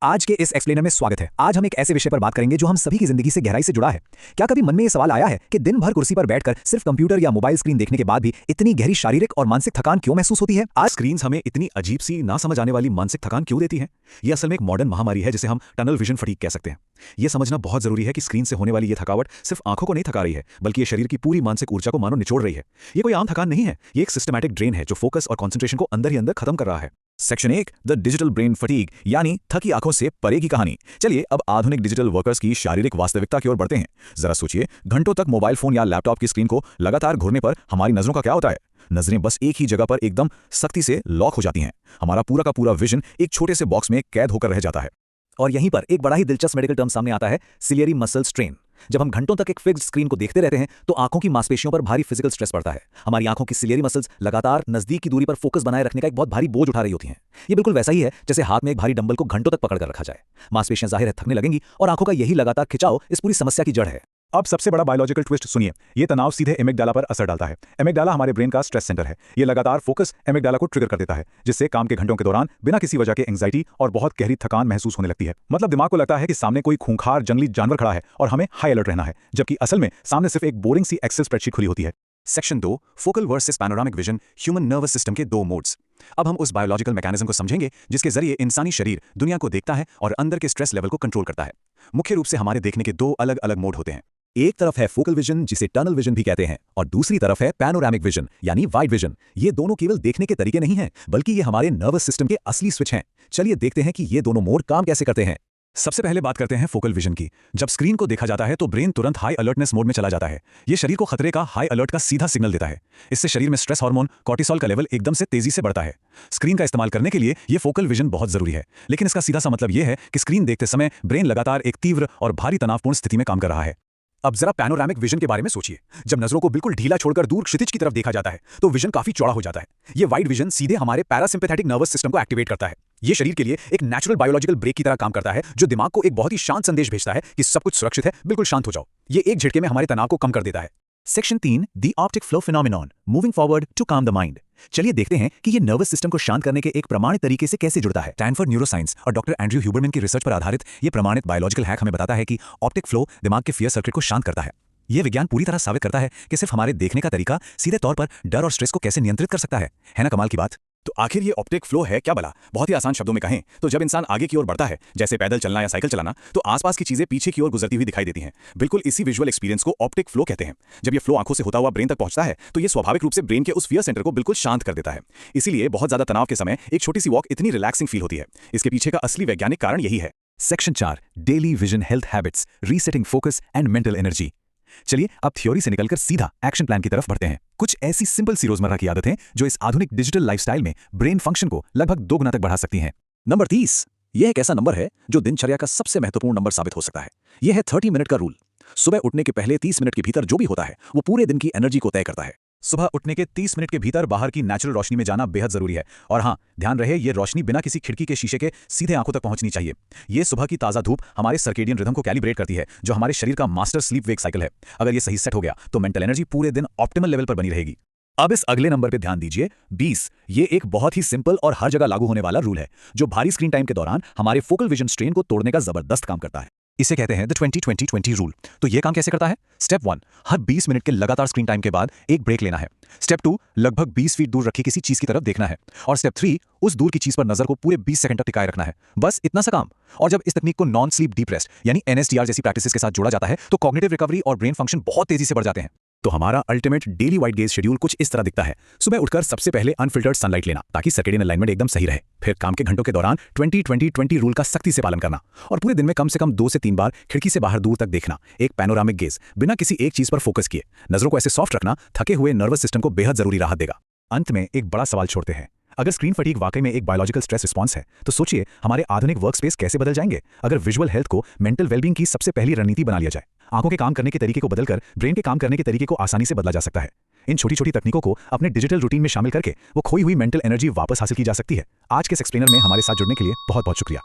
आज के इस एक्सप्लेनर में स्वागत है। आज हम एक ऐसे विषय पर बात करेंगे जो हम सभी की जिंदगी से गहराई से जुड़ा है। क्या कभी मन में ये सवाल आया है कि दिन भर कुर्सी पर बैठकर सिर्फ कंप्यूटर या मोबाइल स्क्रीन देखने के बाद भी इतनी गहरी शारीरिक और मानसिक थकान क्यों महसूस होती है? आज स्क्रीन्स हमें इतनी अजीब सी ना समझ आने वाली मानसिक थकान क्यों देती हैं? ये असल में एक मॉडर्न महामारी है जिसे हम टनल विजन फटीग कह सकते हैं। ये समझना बहुत जरूरी है कि स्क्रीन से होने वाली ये थकावट सिर्फ आंखों को नहीं थका रही है, बल्कि ये शरीर की पूरी मानसिक ऊर्जा को मानो निचोड़ रही है। ये कोई आम थकान नहीं है, ये एक सिस्टमैटिक ड्रेन है जो फोकस और कंसंट्रेशन को अंदर ही अंदर खत्म कर रहा है। Section 1, the digital brain fatigue, यानी थकी आंखों से परे की कहानी। चलिए अब आधुनिक डिजिटल वर्कर्स की शारीरिक वास्तविकता की ओर बढ़ते हैं। जरा सोचिए, घंटों तक मोबाइल फोन या लैपटॉप की स्क्रीन को लगातार घूरने पर हमारी नजरों का क्या होता है? नजरें बस एक ही जगह पर एकदम सख्ती से लॉक हो जाती हैं। हमारा पूरा का पूरा विजन एक छोटे से बॉक्स में कैद होकर रह जाता है। और यहीं पर एक बड़ा ही दिलचस्प मेडिकल टर्म सामने आता है, सिलियरी मसल स्ट्रेन। जब हम घंटों तक एक फिक्स्ड स्क्रीन को देखते रहते हैं तो आंखों की मांसपेशियों पर भारी फिजिकल स्ट्रेस पड़ता है। हमारी आंखों की सिलियरी मसल्स लगातार नजदीक की दूरी पर फोकस बनाए रखने का एक बहुत भारी बोझ उठा रही होती हैं। ये बिल्कुल वैसा ही है जैसे हाथ में एक भारी डंबल को घंटों तक पकड़ कर रखा जाए। मांसपेशियां जाहिर है थकने लगेंगी और आंखों का यही लगातार खिंचाव इस पूरी समस्या की जड़ है। अब सबसे बड़ा बायोलॉजिकल ट्विस्ट सुनिए। ये तनाव सीधे एमिगडाला पर असर डालता है। एमिगडाला हमारे ब्रेन का स्ट्रेस सेंटर है। ये लगातार फोकस एमिगडाला को ट्रिगर कर देता है, जिससे काम के घंटों के दौरान बिना किसी वजह के एंग्जाइटी और बहुत गहरी थकान महसूस होने लगती है। मतलब दिमाग को लगता है कि सामने कोई खूंखार जंगली जानवर खड़ा है और हमें हाई अलर्ट रहना है, जबकि असल में सामने सिर्फ एक बोरिंग सी एक्सेल स्प्रेडशीट खुली होती है। Section 2, focal versus panoramic vision, human nervous system के दो मोड्स। अब हम उस बायोलॉजिकल मैकेनिज्म को समझेंगे जिसके जरिए इंसानी शरीर दुनिया को देखता है और अंदर के स्ट्रेस लेवल को कंट्रोल करता है। मुख्य रूप से हमारे देखने के दो अलग अलग मोड होते हैं। एक तरफ है फोकल विजन, जिसे टनल विजन भी कहते हैं, और दूसरी तरफ है पैनोरामिक विजन यानी वाइड विजन। ये दोनों केवल देखने के तरीके नहीं हैं, बल्कि ये हमारे नर्वस सिस्टम के असली स्विच हैं। चलिए देखते हैं कि ये दोनों मोड काम कैसे करते हैं। सबसे पहले बात करते हैं फोकल विजन की। जब स्क्रीन को देखा जाता है तो ब्रेन तुरंत हाई अलर्टनेस मोड में चला जाता है। ये शरीर को खतरे का हाई अलर्ट का सीधा सिग्नल देता है। इससे शरीर में स्ट्रेस हार्मोन कॉर्टिसोल का लेवल एकदम से तेजी से बढ़ता है। स्क्रीन का इस्तेमाल करने के लिए ये फोकल विजन बहुत जरूरी है, लेकिन इसका सीधा सा मतलब यह है कि स्क्रीन देखते समय ब्रेन लगातार एक तीव्र और भारी तनावपूर्ण स्थिति में काम कर रहा है। अब जरा पैनोरामिक विजन के बारे में सोचिए। जब नजरों को बिल्कुल ढीला छोड़कर दूर क्षितिज की तरफ देखा जाता है तो विजन काफी चौड़ा हो जाता है। ये वाइड विजन सीधे हमारे पैरासिम्पैथेटिक नर्वस सिस्टम को एक्टिवेट करता है। ये शरीर के लिए एक नेचुरल बायोलॉजिकल ब्रेक की तरह काम करता है, जो दिमाग को एक बहुत ही शांत संदेश भेजता है कि सब कुछ सुरक्षित है, बिल्कुल शांत हो जाओ। ये एक झटके में हमारे तनाव को कम कर देता है। Section 3, the optic flow phenomenon, moving forward to calm the mind. चलिए देखते हैं कि ये नर्वस सिस्टम को शांत करने के एक प्रमाणित तरीके से कैसे जुड़ता है। स्टैनफोर्ड न्यूरोसाइंस और डॉक्टर एंड्रयू ह्यूबरमैन की रिसर्च पर आधारित ये प्रमाणित बायोलॉजिकल हैक हमें बताता है कि ऑप्टिक फ्लो दिमाग के फियर सर्किट को शांत करता है। यह विज्ञान पूरी तरह साबित करता है कि सिर्फ हमारे देखने का तरीका सीधे तौर पर डर और स्ट्रेस को कैसे नियंत्रित कर सकता है ना कमाल की बात? तो आखिर ये ऑप्टिक फ्लो है क्या भला? बहुत ही आसान शब्दों में कहें तो जब इंसान आगे की ओर बढ़ता है, जैसे पैदल चलना या साइकिल चलाना, तो आसपास की चीजें पीछे की ओर गुजरती हुई दिखाई देती हैं। बिल्कुल इसी विजुअल एक्सपीरियंस को ऑप्टिक फ्लो कहते हैं। जब ये फ्लो आंखों से होता हुआ ब्रेन तक पहुंचता है तो ये स्वाभाविक रूप से ब्रेन के उस फियर सेंटर को बिल्कुल शांत कर देता है। इसीलिए बहुत ज्यादा तनाव के समय एक छोटी सी वॉक इतनी रिलैक्सिंग फील होती है। इसके पीछे का असली वैज्ञानिक कारण यही है। Section 4, daily vision health habits, resetting focus and mental energy. चलिए अब थ्योरी से निकलकर सीधा एक्शन प्लान की तरफ बढ़ते हैं। कुछ ऐसी सिंपल सी रोजमर्रा की आदतें जो इस आधुनिक डिजिटल लाइफस्टाइल में ब्रेन फंक्शन को लगभग 2 गुना तक बढ़ा सकती हैं। नंबर 30, यह एक ऐसा नंबर है जो दिनचर्या का सबसे महत्वपूर्ण नंबर साबित हो सकता है। यह है 30 मिनट का रूल। सुबह उठने के पहले 30 मिनट के भीतर जो भी होता है वो पूरे दिन की एनर्जी को तय करता है। सुबह उठने के 30 मिनट के भीतर बाहर की नेचुरल रोशनी में जाना बेहद जरूरी है। और हाँ, ध्यान रहे ये रोशनी बिना किसी खिड़की के शीशे के सीधे आंखों तक पहुंचनी चाहिए। ये सुबह की ताज़ा धूप हमारे सर्केडियन रिदम को कैलिब्रेट करती है, जो हमारे शरीर का मास्टर स्लीप वेक साइकिल है। अगर ये सही सेट हो गया तो मेंटल एनर्जी पूरे दिन ऑप्टिमल लेवल पर बनी रहेगी। अब इस अगले नंबर पे ध्यान दीजिए, 20। ये एक बहुत ही सिंपल और हर जगह लागू होने वाला रूल है, जो भारी स्क्रीन टाइम के दौरान हमारे फोकल विजन स्ट्रेन को तोड़ने का जबरदस्त काम करता है। इसे कहते हैं द 20-20-20 रूल। तो ये काम कैसे करता है? स्टेप 1, हर 20 मिनट के लगातार स्क्रीन टाइम के बाद एक ब्रेक लेना है। स्टेप 2, लगभग 20 फीट दूर रखी किसी चीज की तरफ देखना है। और स्टेप 3, उस दूर की चीज पर नजर को पूरे 20 सेकंड तक टिकाए रखना है। बस इतना सा काम। और जब इस तकनीक को नॉन स्लीप डीप रेस्ट यानी NSDR जैसी प्रैक्टिसेस के साथ जोड़ा जाता है तो कॉग्निटिव रिकवरी और ब्रेन फंक्शन बहुत तेजी से बढ़ जाते हैं। तो हमारा ultimate daily wide gauge schedule कुछ इस तरह दिखता है। सुबह उठकर सबसे पहले अनफिल्टर्ड सनलाइट लेना ताकि सर्केडियन अलाइनमेंट एकदम सही रहे। फिर काम के घंटों के दौरान 20-20-20 रूल का सख्ती से पालन करना और पूरे दिन में कम से कम 2 से 3 बार खिड़की से बाहर दूर तक देखना। एक पैनोरामिक गेज, बिना किसी एक चीज पर फोकस किए। नजरों को ऐसे सॉफ्ट रखना थके हुए नर्वस सिस्टम को बेहद जरूरी राहत देगा। अंत में एक बड़ा सवाल छोड़ते हैं, अगर स्क्रीन फटीग वाकई में एक बायोलॉजिकल स्ट्रेस रिस्पॉन्स है तो सोचिए हमारे आधुनिक वर्क स्पेस कैसे बदल जाएंगे अगर विजुअल हेल्थ को मेंटल वेलबींग की सबसे पहली रणनीति बना लिया जाए। आंखों के काम करने के तरीके को बदलकर ब्रेन के काम करने के तरीके को आसानी से बदला जा सकता है। इन छोटी छोटी तकनीकों को अपने डिजिटल रूटीन में शामिल करके वो खोई हुई मेंटल एनर्जी वापस हासिल की जा सकती है। आज के इस एक्सप्लेनर में हमारे साथ जुड़ने के लिए बहुत बहुत शुक्रिया।